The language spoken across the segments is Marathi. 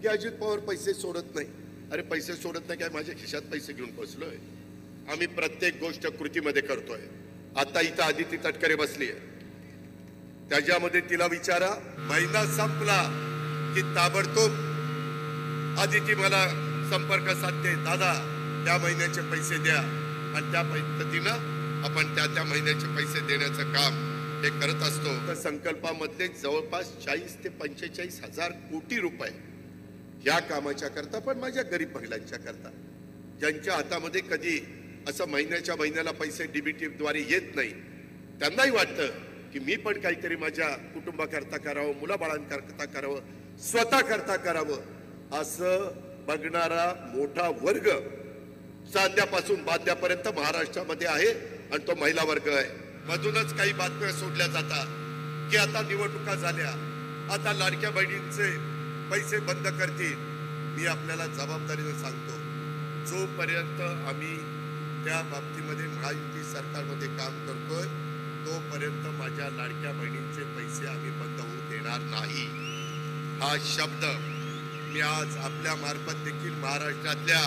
की अजित पवार पैसे सोडत नाही. अरे पैसे सोडत नाही काय, माझ्या खिशात पैसे घेऊन बसलोय. आम्ही प्रत्येक गोष्ट कृतीमध्ये करतोय. आता इथं आदिती तटकरे बसली आहे, त्याच्यामध्ये तिला विचारा, महिना संपला की ताबडतोब आदिती मला संपर्क साधते, दादा त्या महिन्याचे पैसे द्या, आणि त्या पद्धतीनं आपण त्या महिन्याचे पैसे देण्याचं काम हे करत असतो. तर संकल्पामधले जवळपास 40 ते 45 हजार कोटी रुपये या कामाच्या करता, पण माझ्या गरीब महिलांच्या करता, ज्यांच्या हातामध्ये कधी असं महिन्याला पैसे डीबीटी द्वारे येत नाही, त्यांनाही वाटतं की मी पण काहीतरी माझ्या कुटुंबाकरता करावं, मुलाबाळांकरता करावं, स्वतः करता करावं, असं बघणारा मोठा वर्ग साध्यापासून बाध्यापर्यंत महाराष्ट्रामध्ये आहे, आणि तो महिला वर्ग आहे. मधूनच काही बातम्या सोडल्या जातात की आता निवडणुका झाल्या, आता लाडक्या बहिणींचे पैसे बंद करतील. मी आपल्याला जबाबदारीने सांगतो, जोपर्यंत आम्ही त्या बाबतीमध्ये महायुती सरकारमध्ये काम करतोय, तोपर्यंत माझ्या लाडक्या बहिणींचे पैसे आम्ही बंद होऊ देणार नाही. हा शब्द मी आज आपल्या मार्फत देखील महाराष्ट्रातल्या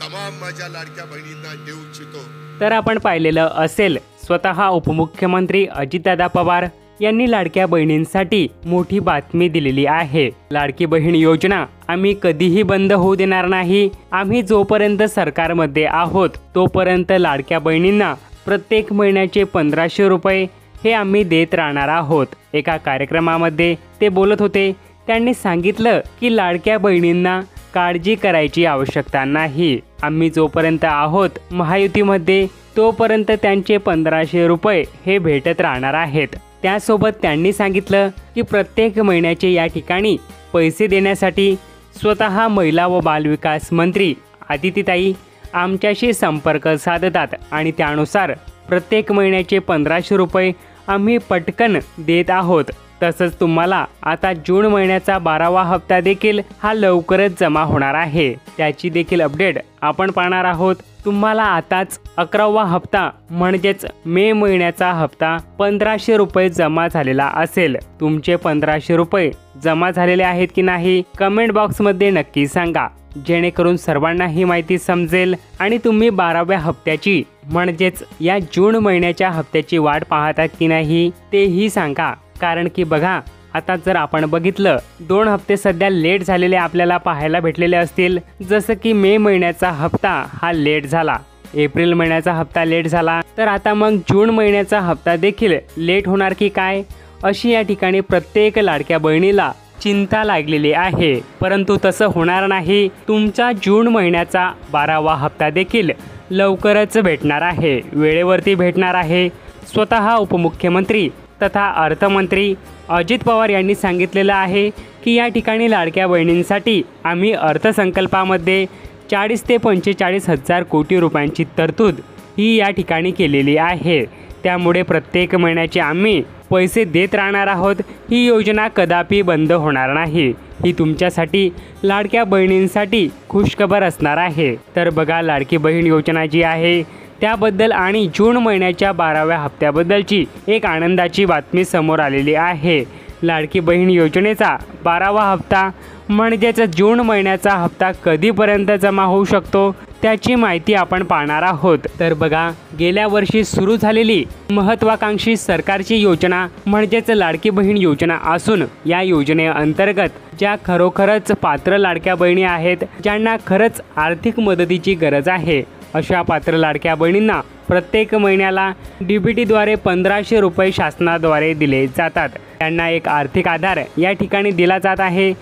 तमाम माझ्या लाडक्या बहिणींना देऊ इच्छितो. तर आपण पाहिलेलं असेल, स्वतः उपमुख्यमंत्री अजितदादा पवार यांनी लाडक्या बहिणींसाठी मोठी बातमी दिलेली आहे. लाडकी बहीण योजना आम्ही कधीही बंद होऊ देणार नाही. आम्ही जोपर्यंत सरकारमध्ये आहोत तोपर्यंत लाडक्या बहिणींना प्रत्येक महिन्याचे 1500 रुपये हे आम्ही देत राहणार आहोत. एका कार्यक्रमामध्ये ते बोलत होते. त्यांनी सांगितलं की लाडक्या बहिणींना काळजी करायची आवश्यकता नाही. आम्ही जोपर्यंत आहोत महायुतीमध्ये तोपर्यंत त्यांचे 1500 रुपये हे भेटत राहणार आहेत. त्यासोबत त्यांनी सांगितलं की प्रत्येक महिन्याचे या ठिकाणी पैसे देण्यासाठी स्वतः महिला व बालविकास मंत्री आदितीताई आमच्याशी संपर्क साधतात, आणि त्यानुसार प्रत्येक महिन्याचे 1500 रुपये आम्ही पटकन देत आहोत. तसंच तुम्हाला आता जून महिन्याचा 12वा हप्ता देखील हा लवकरच जमा होणार आहे. त्याची देखील अपडेट आपण पाहणार आहोत. तुम्हाला आताच 11वा हप्ता म्हणजेच मे महिन्याचा हप्ता 1500 रुपये जमा झालेला असेल. तुमचे 1500 रुपये जमा झालेले आहेत की नाही कमेंट बॉक्समध्ये नक्की सांगा, जेणेकरून सर्वांना ही माहिती समजेल आणि तुम्ही 12व्या हप्त्याची म्हणजेच या जून महिन्याच्या हप्त्याची वाट पाहतात की नाही तेही सांगा. कारण की बघा, आता जर आपण बघितलं 2 हप्ते सध्या लेट झालेले आपल्याला पाहायला भेटलेले असतील. जसं की मे महिन्याचा हप्ता हा लेट झाला, एप्रिल महिन्याचा हप्ता लेट झाला, तर आता मग जून महिन्याचा हप्ता देखील लेट होणार की काय, अशी या ठिकाणी प्रत्येक लाडक्या बहिणीला चिंता लागलेली आहे. परंतु तसं होणार नाही. तुमचा जून महिन्याचा 12वा हप्ता देखील लवकरच भेटणार आहे, वेळेवरती भेटणार आहे. स्वतः उपमुख्यमंत्री तथा अर्थमंत्री अजित पवार यांनी सांगितलेलं आहे की या ठिकाणी लाडक्या बहिणींसाठी आम्ही अर्थसंकल्पामध्ये 40 ते 45 हजार कोटी रुपयांची तरतूद ही या ठिकाणी केलेली आहे. त्यामुळे प्रत्येक महिन्याचे आम्ही पैसे देत राहणार आहोत. ही योजना कदापि बंद होणार नाही. ही तुमच्यासाठी लाडक्या बहिणींसाठी खुशखबर असणार आहे. तर बघा, लाडकी बहीण योजना जी आहे त्याबद्दल आणि जून महिन्याच्या 12व्या हप्त्याबद्दलची एक आनंदाची बातमी समोर आलेली आहे. लाडकी बहीण योजनेचा 12वा हप्ता म्हणजेच जून महिन्याचा हप्ता कधीपर्यंत जमा होऊ शकतो त्याची माहिती आपण पाहणार आहोत. तर बघा, गेल्या वर्षी सुरू झालेली महत्त्वाकांक्षी सरकारची योजना म्हणजेच लाडकी बहीण योजना असून या योजनेअंतर्गत ज्या खरोखरच पात्र लाडक्या बहिणी आहेत, ज्यांना खरंच आर्थिक मदतीची गरज आहे, अशा पात्र लाडक्या बहिणींना प्रत्येक महिन्याला डीबीटीद्वारे 1500 रुपये शासनाद्वारे दिले जातात. त्यांना एक आर्थिक आधार या ठिकाणी दिला जात आहे.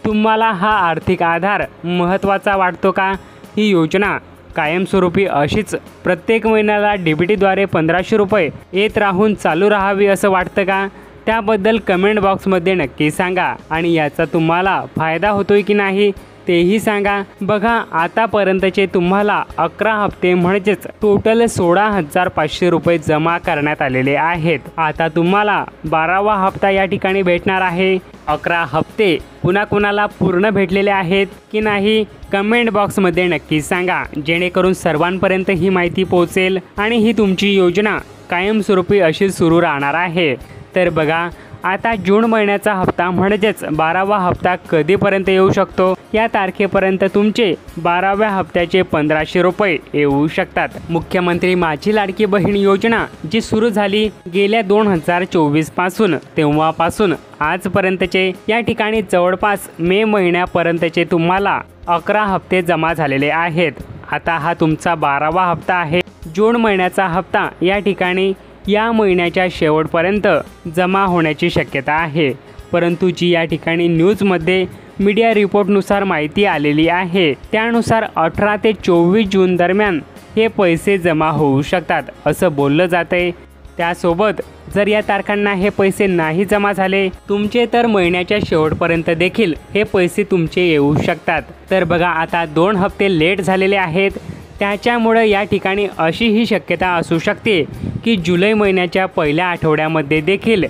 तुम्हाला हा आर्थिक आधार महत्त्वाचा वाटतो का? ही योजना कायमस्वरूपी अशीच प्रत्येक महिन्याला डीबीटीद्वारे 1500 रुपये येत राहून चालू राहावी असं वाटतं का? त्याबद्दल कमेंट बॉक्समध्ये नक्की सांगा, आणि याचा तुम्हाला फायदा होतोय की नाही तेही सांगा. बघा, आतापर्यंतचे तुम्हाला 11 हप्ते म्हणजेच टोटल 16,500 रुपये जमा करण्यात आलेले आहेत. आता तुम्हाला 12वा हप्ता या ठिकाणी भेटणार आहे. 11 हप्ते पुन्हा कुणाला पूर्ण भेटलेले आहेत की नाही कमेंट बॉक्समध्ये नक्की सांगा, जेणेकरून सर्वांपर्यंत ही माहिती पोहोचेल आणि ही तुमची योजना कायमस्वरूपी अशी सुरू राहणार आहे. तर बघा, आता जून महिन्याचा हप्ता म्हणजेच 12वा हप्ता कधीपर्यंत येऊ शकतो? या तारखेपर्यंत तुमचे 12व्या हप्त्याचे 1500 रुपये येऊ शकतात. मुख्यमंत्री माझी लाडकी बहीण योजना जी सुरू झाली गेल्या 2024 पासून, तेव्हापासून आजपर्यंतचे या ठिकाणी जवळपास मे महिन्यापर्यंतचे तुम्हाला 11 हप्ते जमा झालेले आहेत. आता हा तुमचा 12वा हप्ता आहे. जून महिन्याचा हप्ता या ठिकाणी या महिन्याच्या शेवटपर्यंत जमा होण्याची शक्यता आहे. परंतु जी या ठिकाणी न्यूजमध्ये मीडिया रिपोर्टनुसार माहिती आलेली आहे त्यानुसार 18 ते 24 जून दरम्यान हे पैसे जमा होऊ शकतात असं बोललं जातंय. त्यासोबत जर या तारखांना हे पैसे नाही जमा झाले तुमचे तर महिन्याच्या शेवटपर्यंत देखील हे पैसे तुमचे येऊ शकतात. तर बघा आता 2 हप्ते लेट झालेले आहेत. त्याच्यामुळे या ठिकाणी अशीही शक्यता असू शकते की जुलै महिन्याच्या पहिल्या आठवड्यामध्ये देखील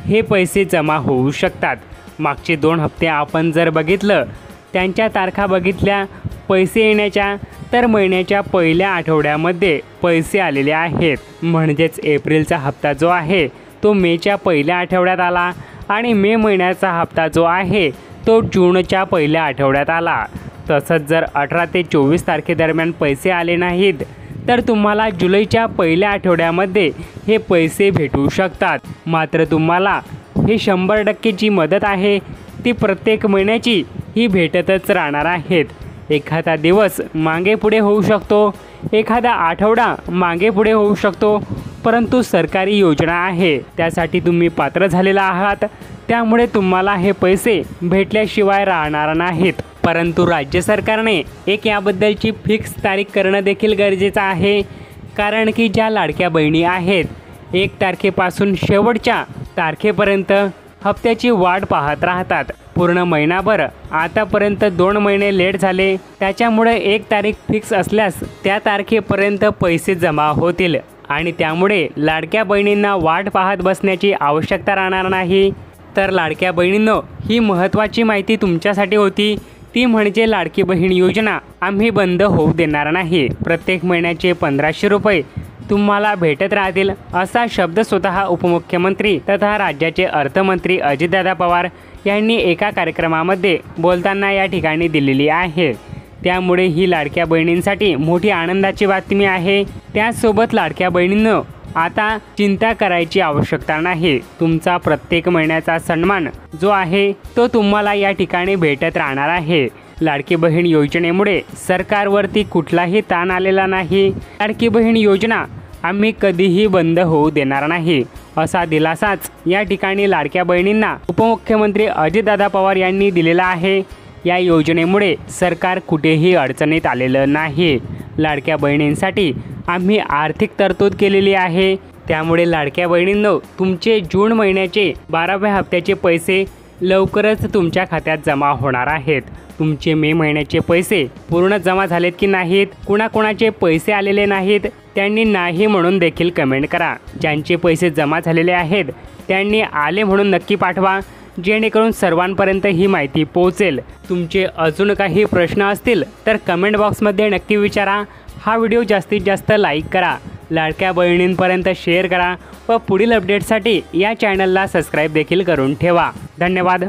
हे पैसे जमा होऊ शकतात. मागचे 2 हप्ते आपण जर बघितलं त्यांच्या तारखा बघितल्या पैसे येण्याच्या तर महिन्याच्या पहिल्या आठवड्यामध्ये पैसे आलेले आहेत. म्हणजेच एप्रिलचा हप्ता जो आहे तो मेच्या पहिल्या आठवड्यात आला आणि मे महिन्याचा हप्ता जो आहे तो जूनच्या पहिल्या आठवड्यात आला. तसंच जर 18 ते 24 तारखेदरम्यान पैसे आले नाहीत तर तुम्हाला जुलैच्या पहिल्या आठवड्यामध्ये हे पैसे भेटू शकतात. मात्र तुम्हाला ही 100% जी मदत आहे ती प्रत्येक महिन्याची ही भेटतच राहणार आहेत. एखादा दिवस मागे पुढे होऊ शकतो, एखादा आठवडा मागे पुढे होऊ शकतो, परंतु सरकारी योजना आहे त्यासाठी तुम्ही पात्र झालेला आहात. त्यामुळे तुम्हाला हे पैसे भेटल्याशिवाय राहणार नाहीत. परंतु राज्य सरकारने एक याबद्दलची फिक्स तारीख करणं देखील गरजेचं आहे. कारण की ज्या लाडक्या बहिणी आहेत 1 तारखेपासून शेवटच्या तारखेपर्यंत हप्त्याची वाट पाहत राहतात पूर्ण महिनाभर. आतापर्यंत 2 महिने लेट झाले त्याच्यामुळे 1 तारीख फिक्स असल्यास त्या तारखेपर्यंत पैसे जमा होतील आणि त्यामुळे लाडक्या बहिणींना वाट पाहत बसण्याची आवश्यकता राहणार नाही. तर लाडक्या बहिणींनो ही महत्त्वाची माहिती तुमच्यासाठी होती. ती म्हणजे लाडकी बहीण योजना आम्ही बंद होऊ देणार नाही. प्रत्येक महिन्याचे 1500 रुपये तुम्हाला भेटत राहतील असा शब्द स्वतः उपमुख्यमंत्री तथा राज्याचे अर्थमंत्री अजितदादा पवार यांनी एका कार्यक्रमामध्ये बोलताना या ठिकाणी दिलेली आहे. त्यामुळे ही लाडक्या बहिणींसाठी मोठी आनंदाची बातमी आहे. त्याचसोबत लाडक्या बहिणींनो आता चिंता करायची आवश्यकता नाही. तुमचा प्रत्येक महिन्याचा सन्मान जो आहे तो तुम्हाला या ठिकाणी भेटत राहणार आहे. लाडकी बहीण योजनेमुळे सरकारवरती कुठलाही ताण आलेला नाही. लाडकी बहीण योजना आम्ही कधीही बंद होऊ देणार नाही असा दिलासाच या ठिकाणी लाडक्या बहिणींना उपमुख्यमंत्री अजितदादा पवार यांनी दिलेला आहे. या योजनेमुळे सरकार कुठेही अडचणीत आलेलं नाही. लाडक्या बहिणींसाठी आम्ही आर्थिक तरतूद केलेली आहे. त्यामुळे लाडक्या बहिणींनो तुमचे जून महिन्याचे 12व्या हप्त्याचे पैसे लवकरच तुमच्या खात्यात जमा होणार आहेत. तुमचे मे महिन्याचे पैसे पूर्ण जमा झालेत की नाहीत, कुणाकुणाचे पैसे आलेले नाहीत त्यांनी नाही म्हणून देखील कमेंट करा. ज्यांचे पैसे जमा झालेले आहेत त्यांनी आले म्हणून नक्की पाठवा जेणेकरून सर्वांपर्यंत ही माहिती पोहोचेल. तुमचे अजून काही प्रश्न असतील तर कमेंट बॉक्समध्ये नक्की विचारा. हा व्हिडिओ जास्तीत जास्त लाईक करा, लाडक्या बहिणींपर्यंत शेअर करा व पुढील अपडेटसाठी या चॅनलला सबस्क्राईब देखील करून ठेवा. धन्यवाद.